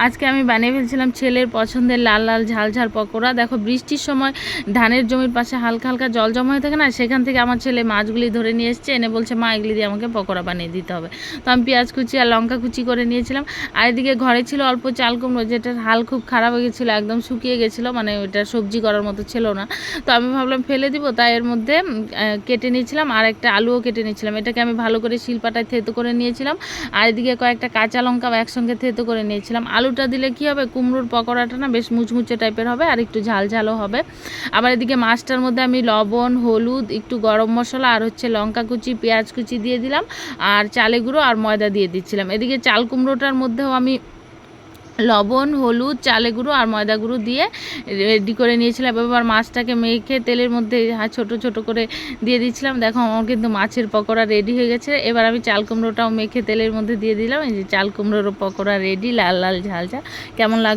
আজকে আমি বানিয়ে ফেলছিলাম ছেলের পছন্দের লাল লাল ঝাল ঝাল পকোড়া। দেখো বৃষ্টির সময় ধানের জমির পাশে হালকা হালকা জল জমা হয়ে থাকে না, সেখান থেকে আমার ছেলে মাছগুলি ধরে নিয়ে এসছে, এনে বলছে মা এগুলি দিয়ে আমাকে পকোড়া বানিয়ে দিতে হবে। তো আমি পেঁয়াজ কুচি আর লঙ্কা কুচি করে নিয়েছিলাম। আর এদিকে ঘরে ছিল অল্প চাল কুমড়ো, যেটার হাল খুব খারাপ হয়ে গেছিলো, একদম শুকিয়ে গেছিলো, মানে ওইটা সবজি করার মতো ছিল না। তো আমি ভাবলাম ফেলে দিব, তাই এর মধ্যে কেটে নিয়েছিলাম আর একটা আলুও কেটে নিয়েছিলাম। এটাকে আমি ভালো করে শিলপাটায় থেতো করে নিয়েছিলাম। আর এদিকে কয়েকটা কাঁচা লঙ্কা একসঙ্গে থেতো করে নিয়েছিলাম। আলুটা দিলে কি হবে, কুমড়োর পকোড়াটা না বেশ মুচমুচে টাইপের হবে আর একটু ঝাল ঝালও হবে। আবার এদিকে মাছটার মধ্যে আমি লবণ, হলুদ, একটু গরম মশলা আর লঙ্কা কুচি, পেঁয়াজ কুচি দিয়ে দিলাম, আর চালে গুঁড়ো আর ময়দা দিয়ে দিচ্ছিলাম। এদিকে চাল কুমড়োটার মধ্যেও আমি লবণ, হলুদ, চালে গুঁড়ো আর ময়দা গুঁড়ো দিয়ে রেডি করে নিয়েছিলাম। এবার মাছটাকে মেখে তেলের মধ্যে ছোট ছোট করে দিয়ে দিচ্ছিলাম। দেখো আমার কিন্তু মাছের পকোড়া রেডি হয়ে গেছে। এবার আমি চাল কুমড়োটাও মেখে তেলের মধ্যে দিয়ে দিলাম। এই যে চাল কুমড়োর পকোড়া রেডি, লাল লাল ঝাল ঝাল। কেমন লাগলো?